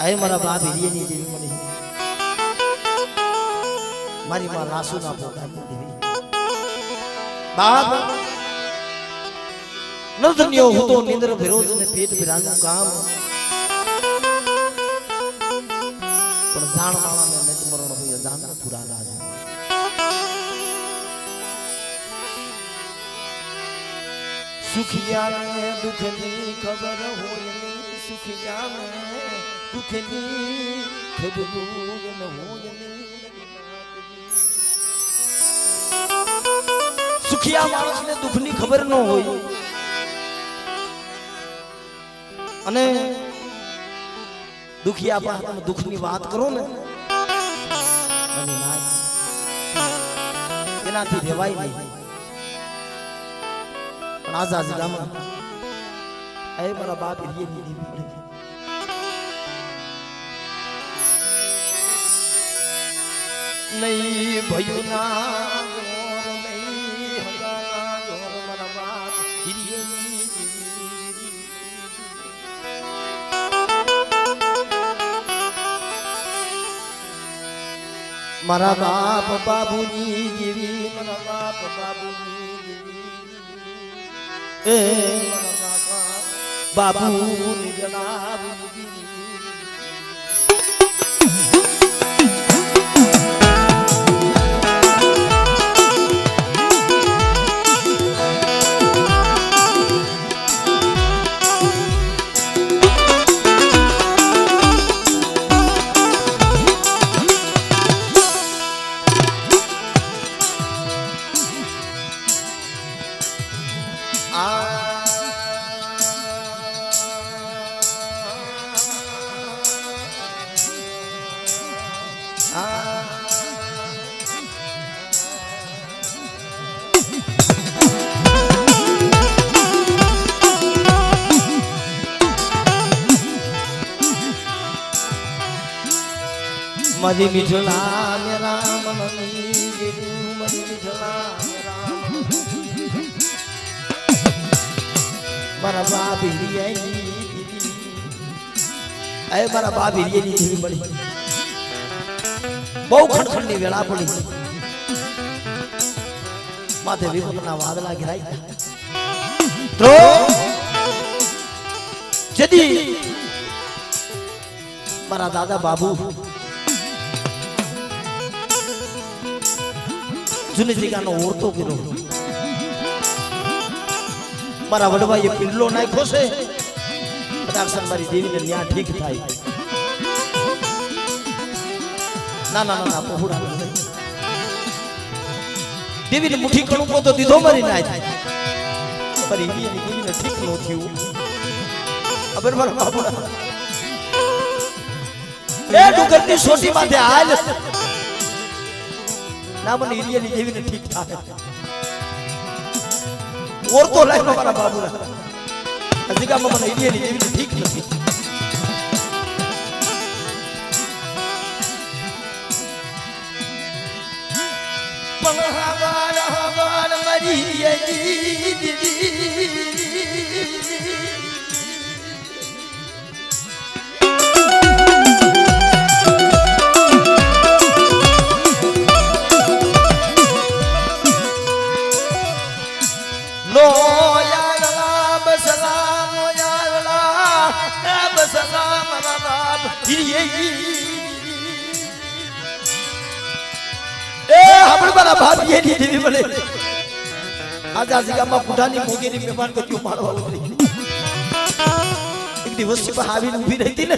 આય મારા બાપ હિરિયની દેવી મને મારી માં રાસુ ના પોતાની દેવી બાપ નદન્યો હું તો નિંદ્ર વિરોધ ને પેટ ભરાનું કામ પણ જાણ માણા ને નટ મરણ હોય જાન પૂરા રાજ સુખિયા ને દુખની ખબર હોય ની સુખિયા ને દુખની ખબર હોય ની સુખિયા માણસને દુખની ખબર ન હોય અને દુખિયા પર તમે દુખની વાત કરો ને એનાથી રહેવાય નહીં પણ આઝાદ ગામમાં એ મારા બાપ હિરિયની દેવી પડે નહીં ભયું ના મારા બાપ બાબુની જેવી મારા બાપ બાબુની જેવી એ મારા બાપ બાબુની જણાવી મારી મીઠલા મેરા મનની જેવું મારી મીઠલા મેરા મારા બાપ હિરિયાની આય મારા બાપ હિરિયાની દેવી મળી બહુ ખડખડની વેળા પડી માથે વિપતના વાદળા ઘેરાઈ તો જદી મારા દાદા બાબુ જૂની જગ્યાનો ઓરતો કર્યો મારા વડવાએ પિંડલો નાખ્યો છે પદાક્ષર મારી દેવીને ન્યા ઠીક થાય નાના નાના પહોળા દેવીને મુઠ્ઠી કણુકો તો દીધો મારી નાય મારી દેવીને ઠીક ન થયું અબર મારા બાબુડા એ ડુંગરની સોટી માથે હાલ ના મને હિરિયાની દેવીને ઠીક થાય ઓરતો લાગ્યો મારા બાબુના હજી ગામમાં મને હિરિયાની દેવીને ઠીક નથી પણ હવાર મારી હિરિયાની દેવી પુઠાની મોગેની મહેમાન ગતિઓ મારવા ઉતરી એક દિવસ પર આવીને ઊભી રહેતી ને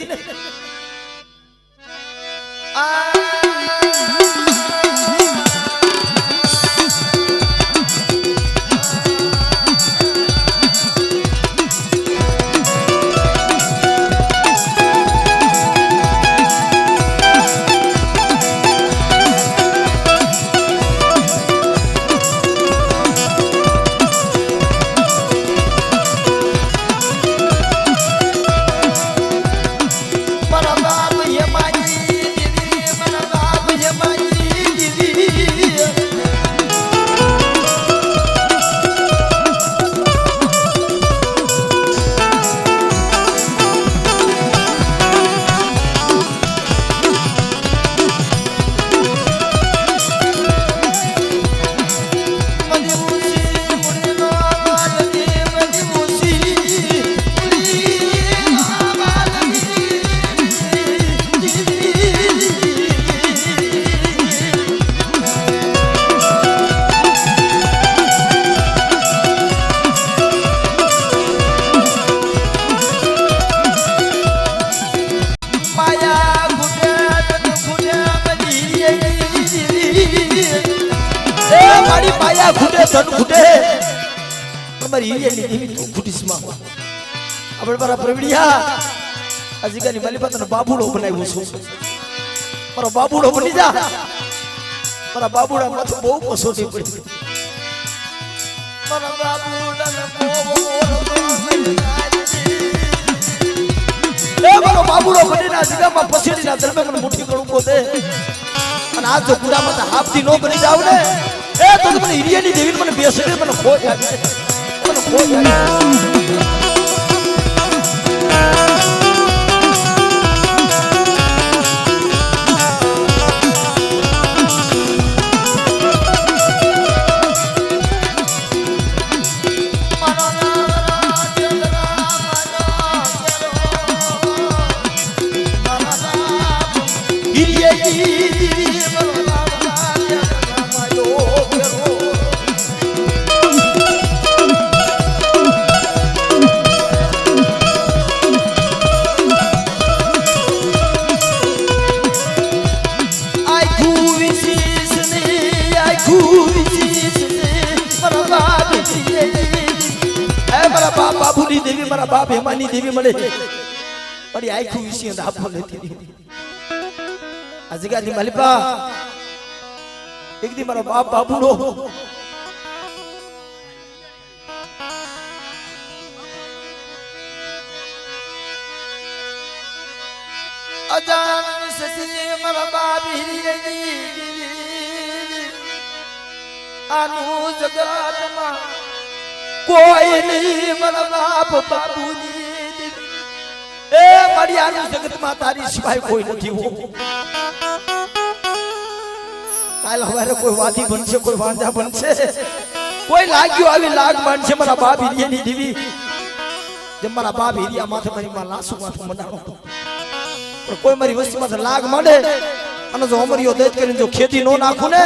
મારી માયા ખૂટે ધન ખૂટે તમારી હિરિયાની દેવી તું ખૂટીસમાં આપણે મારા પ્રવીણિયા અજીકાની માલી પાતનો બાબુડો બનાવ્યો છું મારો બાબુડો બની જા મારા બાબુડા માથે બહુ કસોટી પડી મારા બાબુડાને મારો બાબુડો બનીને અજીકામાં પછીના ધર્મે મને મુઠ્ઠી કડુકો દે અને આ જો કુડામાં હાફથી નો બની જાવ ને એ તો મને હિરિયાની દેવીને મને બેસડે મને ખોજ આવી મને ખોજ આવી બાબુની દેવી મારા બાપ હેમાની દેવી મળે મારી આખું વિશે આપો નથી આ જગ્યાની માલિપા એક દી મારો બાપ બાબુનો અજાન સતી મારા બાપ હિરિયની આનું જગતમાં કોઈ નહીં મારા બાપ બાબુની એ મારી આનું જગતમાં તારી સિવાય કોઈ નથી હો કાલ હવારે કોઈ વાદી બનશે કોઈ વાંધા બનશે કોઈ લાગ્યો આવી લાગ બનશે મારા બાપ હિરિયાની દેવી જેમ મારા બાપ હિરિયા માથે મારી માં લાસુ માથે મનાવો પણ કોઈ મારી વસ્તી માથે લાગ માંડે અને જો અમરિયો દેત કરીને જો ખેતી નો નાખું ને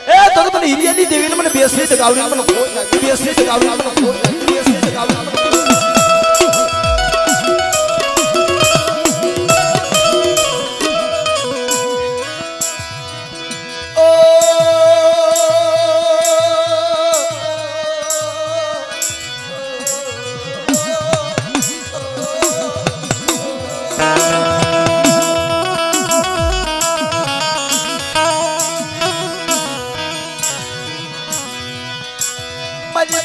એ તો મને હિરિયાની દેવીને મને બેસની જગાવડી મને બેસની જગાવડી મને બેસની જગાવડી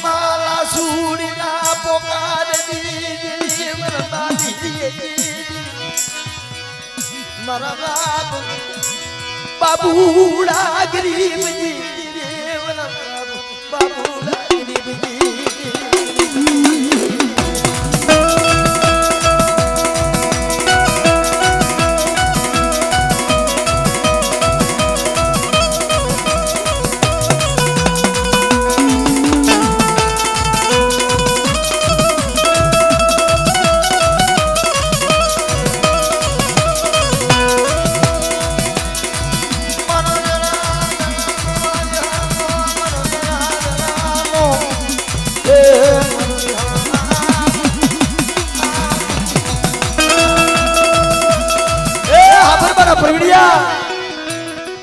માલા સુડીના પોકારની મારા બાબુડા ગરીબજી બાબુડા ગરીબજી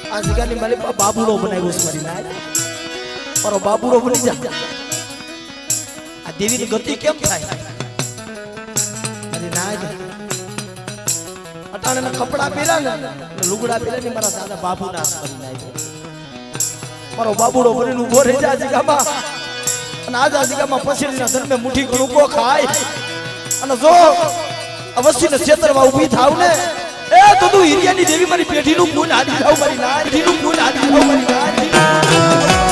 આ જગ્યાની મારી બાબુડો બનાવ્યો છે મારી નાય મારો બાબુડો બની જા આ દેવીની ગતિ કેમ થાય મારી નાય અટાણે કપડા પહેર્યા ને લુગડા પહેર્યા ને મારા દાદા બાબુ ના મારી નાય મારો બાબુડો બનીને ઉભો રહી જાય જગ્યામાં અને આ જગ્યામાં પછીના ધર્મે મુઠ્ઠી કણુકો ખાય અને જો અવશ્યને ક્ષેત્રમાં ઊભી થાવ ને એ તો તું હિરિયાની દેવી મારી પેઢીનું ખૂન આડી જાવ મારી ના પેઢીનું ખૂન આડી જાવ મારી ના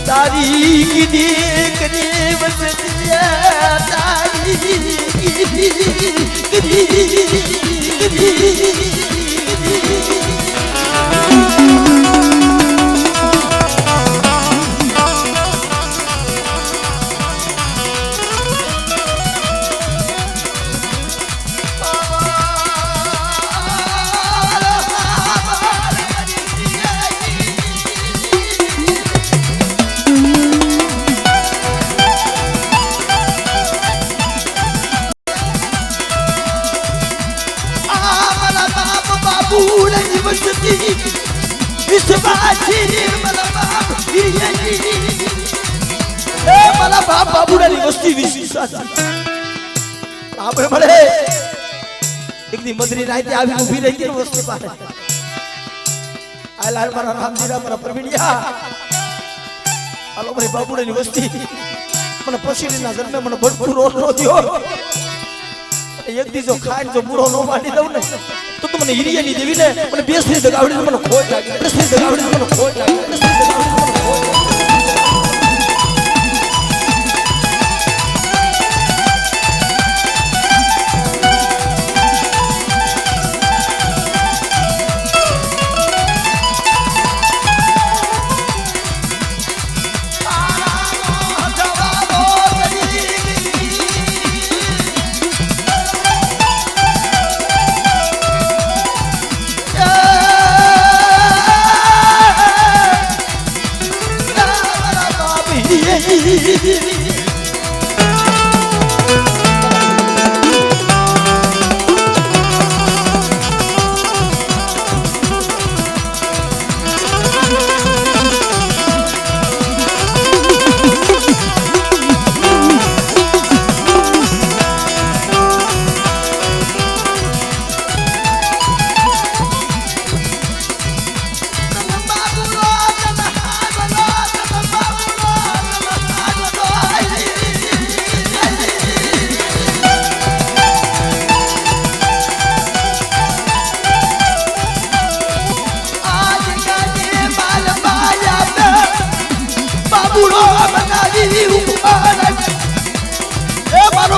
તારી કીધી કરી વસતિયા તારી કીધી બાબુડાની વસ્તી વિશેષ આપણે મળે એક દી મદરી રાતે આવી ઊભી રહી ગઈ વસ્તી પાસે આ લાલ મારા રામજીરા મારા પ્રવીણિયા હાલો ભાઈ બાબુડાની વસ્તી મને પછીના જન્મે મને ભરપૂર રોટલો દ્યો એક દી જો ખાઈને જો મૂળો નો વાડી દઉં ને તો મને હિરિયાની દેવી ને મને બેસની દગાવડી મને ખોટ લાગે બેસની દગાવડી મને ખોટ લાગે બેસની દગાવડી મને ખોટ લાગે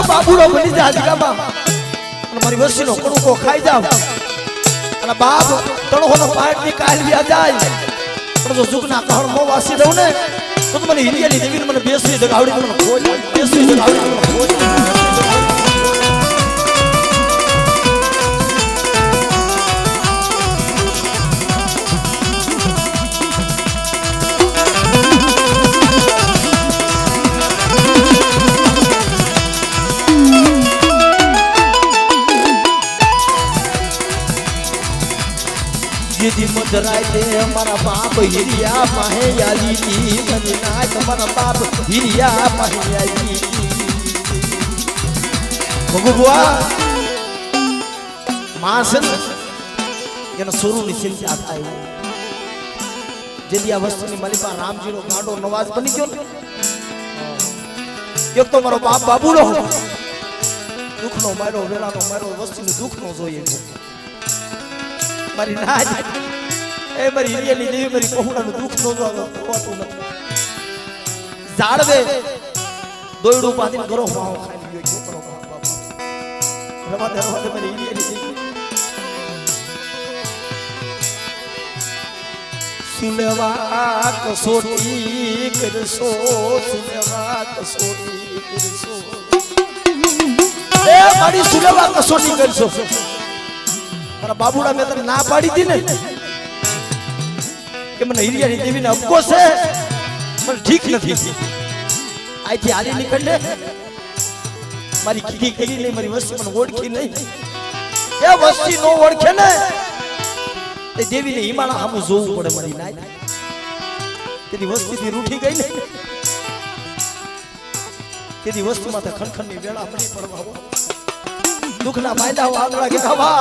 બાબુડો બની જા દીકામાં અને મારી વસ્તીનો કણુકો ખાઈ જાવ અને બાપ તણહોનો પાટની કાલવી જાય પણ જો સુખના કહણ મો વાસી દઉં ને તો મને હિરિયાની દેવીને મને બેસવી જગાવડી મને ખોજ બેસવી જગાવડી મને ખોજ મધરાતે મારા બાપ હિરિયા પાહે આલી તી મને નાચ મારા બાપ હિરિયા પાહે આલી ભગવા માસન એનો સુરુની ચિંતા થાય જેથી આ વસ્તુની માલિકા રામજીનો ગાડો નવાજ બની ગયો ને એક તો મારો બાપ બાબુડો દુઃખનો મારો વેલાનો મારો વસ્તુનું દુઃખ નો જોઈએ મારી નાજ એ મારી હિરિયાની દેવી મારી પહોળાનું દુઃખ નો હોતું નથી જાળવે દોયડું પાડીને ઘરો માવો ખાઈ ગયો છોકરો બાપ રવાદે મારી હિરિયાની દેવી સુલેવા કસોટી કરશો સુલેવા કસોટી કરશો એ મારી સુલેવા કસોટી કરશો મારા બાબુડા મેં તને ના પાડી હતી ને કે મને હિરિયાની દેવીને અપકો છે મને ઠીક નથી આથી હાલી નીકળે મારી કીધી કરી નહીં મારી વસ્તી મને ઓળખી નહીં એ વસ્તી નો ઓળખે ને એ દેવીને હિમાળા સામું જોવું પડે મારી નાય તેની વસ્તીથી રૂઠી ગઈ ને તેની વસ્તુમાં તો ખણખણની વેળા પડી પડવા દુઃખના માયલા આંગળા ગીધાવા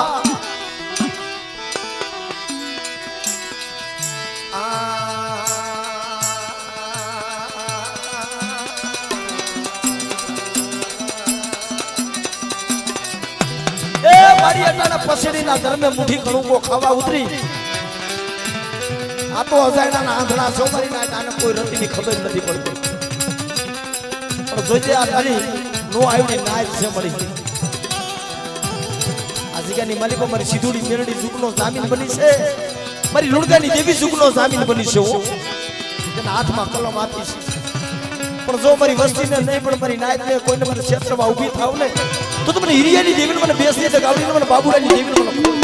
પસડીના ધર્મે મુઠ્ઠી કણુકો ખાવા ઉતરી આ તો અજાયના આંધળા છો મારી નાટ આને કોઈ રતીની ખબર નથી પડતી પણ જોજે આ તારી નો આવડી નાચ છે મળી આ જગ્યાની માલિકો મારી સીધુડી મેરડી સુકનો જામીન બની છે મારી લુણગાની દેવી સુકનો જામીન બની છે તેના હાથમાં કલમ આપી છે પણ જો મારી વસ્તીને નહીં પણ મારી નાયકને કોઈને મને ક્ષેત્રમાં ઊભી થાવ ને તો મને હિરિયાની દેવીને મને બેસની તો ગાવડીને મને બાબુરાની દેવીને મને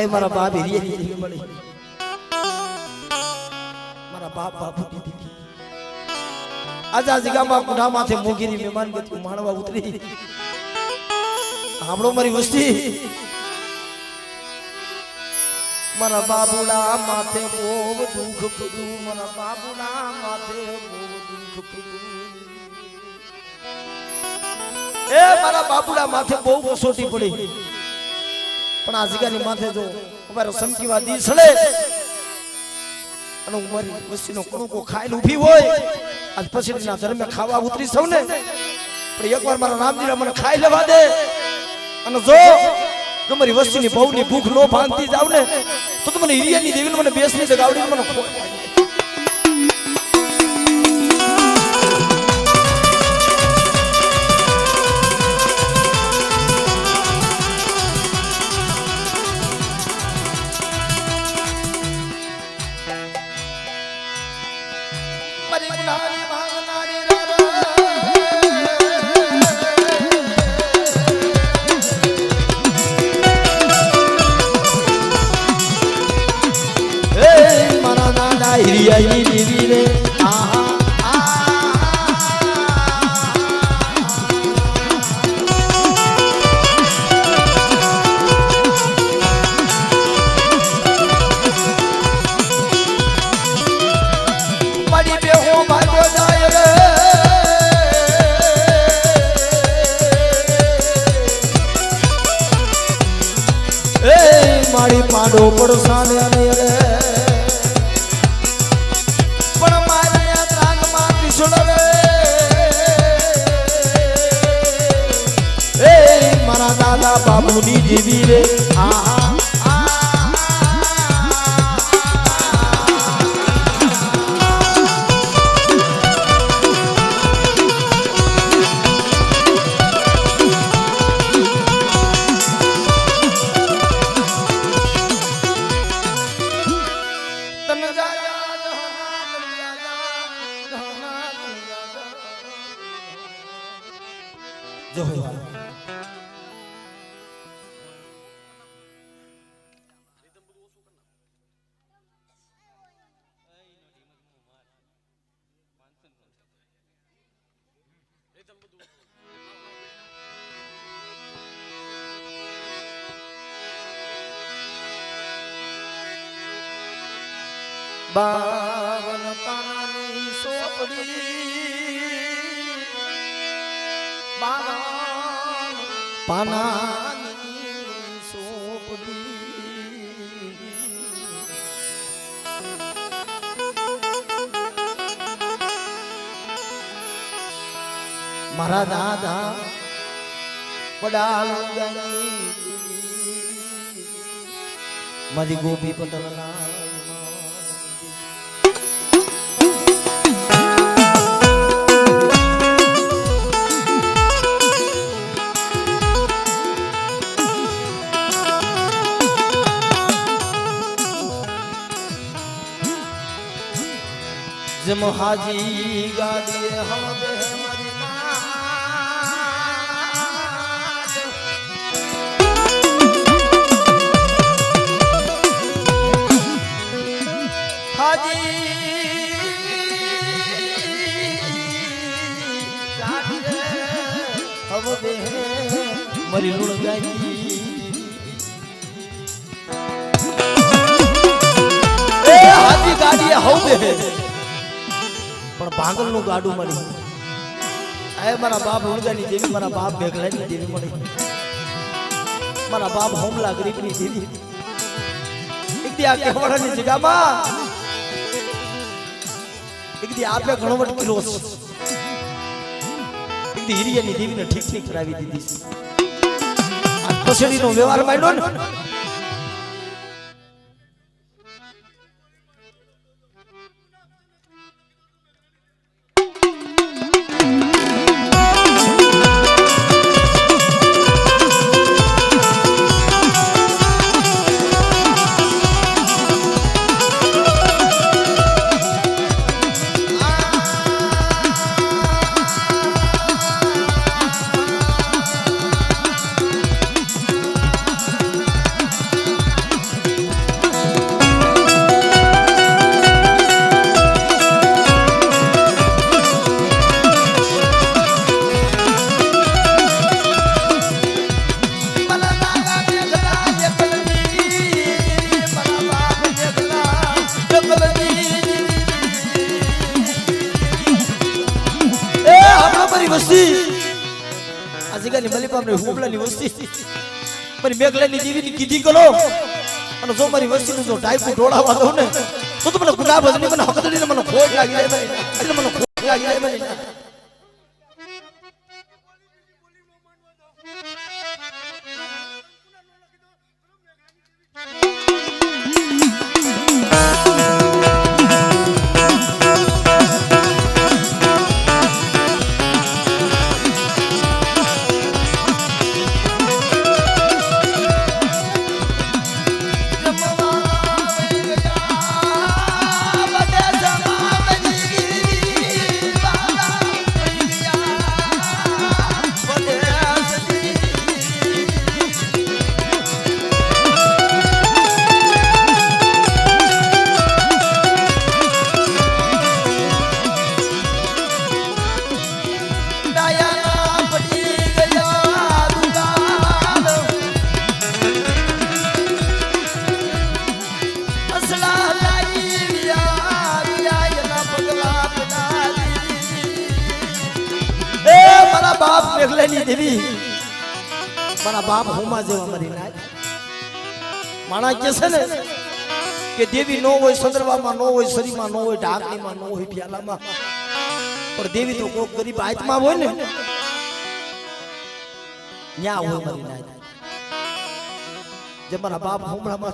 મારા બાપ હિરિયાની દેવી મળી મારા બાપ બાપુની દેવી આજા જગામાં કુડા માથે મોગીરી મહેમાન ગતિ માણવા ઉતરી સાંભળો મારી વસ્તી મારા બાબુડા માથે બહુ દુઃખ પડ્યું મારા બાબુડા માથે બહુ દુઃખ પડ્યું એ મારા બાબુડા માથે બહુ કસોટી પડી પણ આ જગ્યાની માથે જો અમારો સમકીવા દી સડે અને મારી વસ્તીનો કણુકો ખાઈને ઊભી હોય આજ પછીના ધર્મે ખાવા ઉતરી સૌ ને પણ એકવાર મારા રામજીરા મને ખાઈ લેવા દે અને જો તમારી વસ્તીની બહુની ભૂખ નો ભાંગતી જાવ ને તો મને હિરિયાની દેવીને મને બેસની જગાવડીને મને હિરિયાની દેવી રે મારી બેહો ભાગ્યો જાય રે એ મારી પાડો પડસાને રે મારા દાદા બાબુની દેવી રે બાવન પાનાની સોપડી બાવન પાનાની સોપડી મારા દાદા પડાલ મારી ગોપી પટલ जम हाजी गाड़ी हम દે મારી લુણગાઈ એ હાથી ગાડી હવ દે પણ ભાંગલ નું ગાડું મળી આ મારા બાપ લુણગાની દેવી મારા બાપ બેગલાની દેવી મળી મારા બાપ હોમલા ગરીબની દેવી એક દી આ કેવડાની જગ્યામાં એક દી આપે ઘણો વટ કિલો એક દી હિરિયાની દેવીને ઠીક કરાવી દીધી આ પછડીનો વ્યવહાર માંડ્યો ને આજગાની મલીપામને હુમલાની વસ્તી મારી મેઘલાની દેવીની કીધી કરો અને જો મારી વસ્તીનું જો ટાઈપુ ઢોળાવા દો ને તો મને ગુલાબ હજની મને હકદડીને મને ખોટ લાગી જાય મને ખોટ લાગી જાય મને बाप मेघलानी देवी मारा बाप होमा जेवा मरी नाय माणा के छे ने के देवी नो होय संदरवा में नो होय शरीर में नो होय ढाकनी में नो होय प्याला में पर देवी तो कोक गरीब आत्मा होय ने न्या होय मरी नाय जब मारा बाप होमड़ा में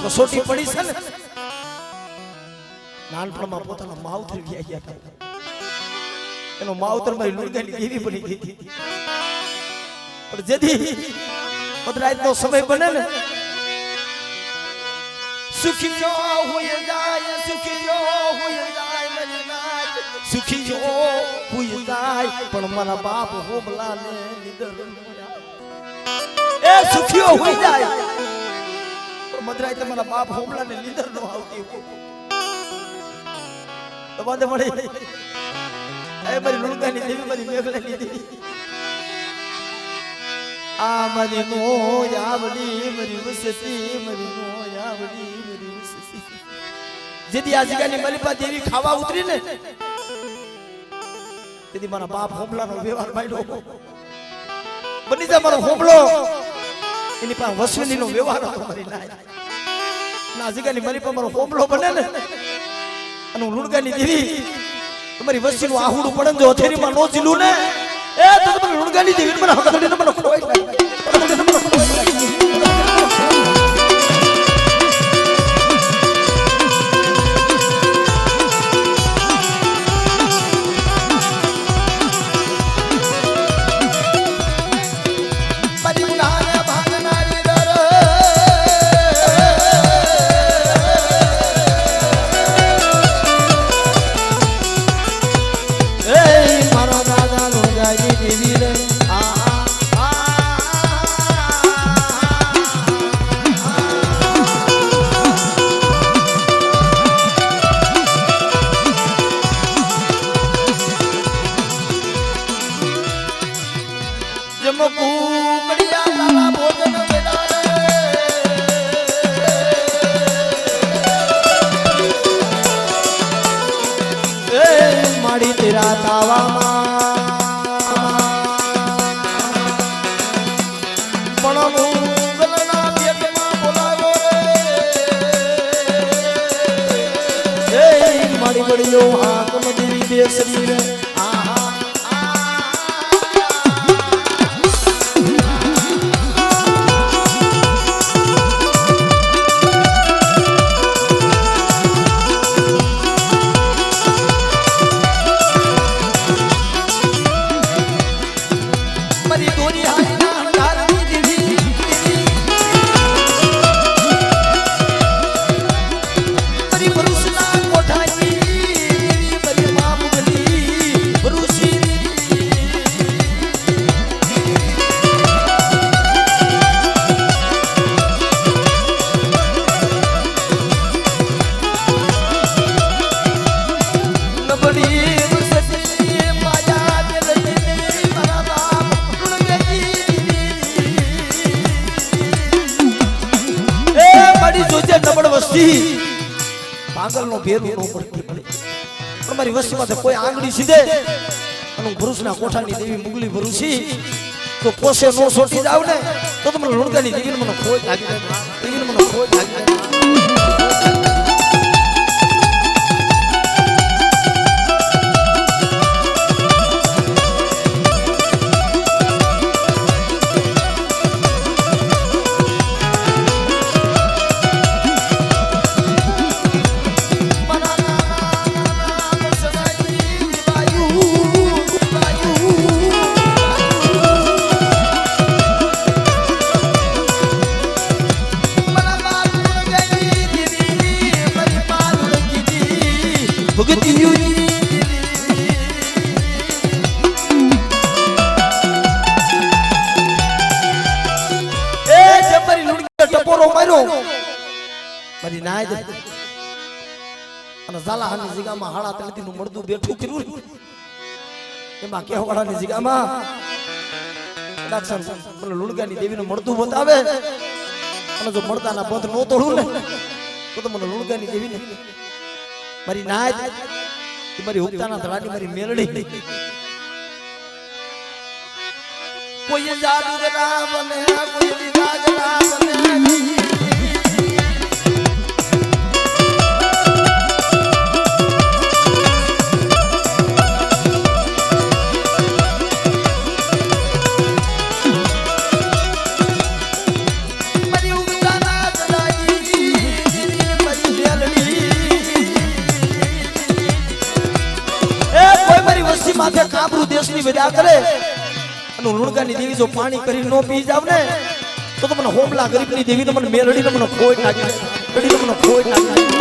कसोटी पड़ी छे ने नानपण में पोताना मावतर गया था एनो मावतर मारी લુણગાની દેવી બની ગઈ હતી પણ જેથી મધરાતનો સમય બને ને સુખીઓ હોય જાય મારી નાત સુખીઓ હોય જાય પણ મારા બાપ હોમલાને નિદર એ સુખીઓ હોય જાય પણ મધરાતે મારા બાપ હોમલાને નિદર ન આવતી તો બાંધે મળે ए मेरी લુણગાની દેવી મારી મેઘલાની દેવી आ मरी नो यावड़ी मरी वसती मरी नो यावड़ी मरी वसती जेदी આજગાની મલીપા દેવી ખાવા ઉતરી ને તેદી મારા બાપ હોમલાનો વ્યવહાર માંડ્યો બની જા મારો હોમલો એની પાસે વસવીનો વ્યવહાર હતો મારી નાય ના આજગાની મલીપા મારો હોમલો બને ને અને લુણગાની દેવી તમારી વસ્તીનું આહુડું પડે જો હથેરીમાં નો જીલું ને એ તો તમે લુણગાની દેવી મને હકદડીને મને ખોઈ જમ કુકડિયા તારા ભોજન બેડારે એ માડી તેરા તાવામાં પણ મુગલના પેટમાં બોલાવ્યો રે એ માડી ગળીઓ હાથ મધરી બેસરી રે પાગલ નો ભેરું નો પડતી પડે તમારી વસ્તીમાં કોઈ આંગળી સીધે અને ભરૂચના કોઠાની દેવી મુગલી ભરૂચી તો પોસે નો છોટી જાવ ને તો તમને લુણકાની દેવીને મને ખોટ લાગી જાય દેવીને મને ખોટ લાગી જાય મારી નાય અને ઝાલાહાની જગ્યામાં હાડા તળતીનું મળદું બેઠું કર્યું એમાં કેહવાડાની જગ્યામાં ડાક્ષણ મને લુણગાની દેવીનું મળદું બતાવે અને જો મળદાના બંધ નો તોડું ને તો મને લુણગાની દેવીને મારી નાય મારી હુક્તાના ધડાની મારી મેલડી કોઈ જાદુગરા બને કોઈ જાગરા બને માથે કાબરૂ દેશની વિદા કરે અને લુણગાની દેવી જો પાણી કરી નો પી જાવ ને તો તમને હોમલા ગરીબની દેવી તમને મેલડીને મને ખોટ લાગી મેલડીને મને ખોટ લાગી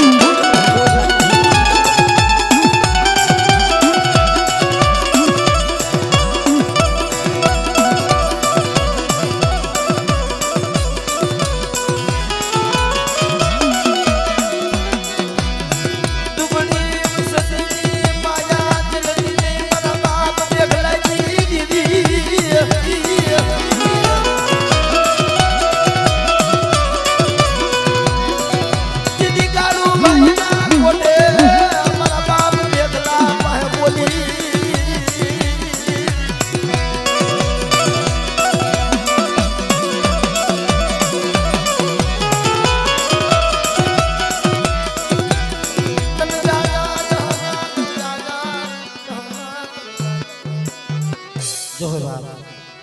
જોહર બાબા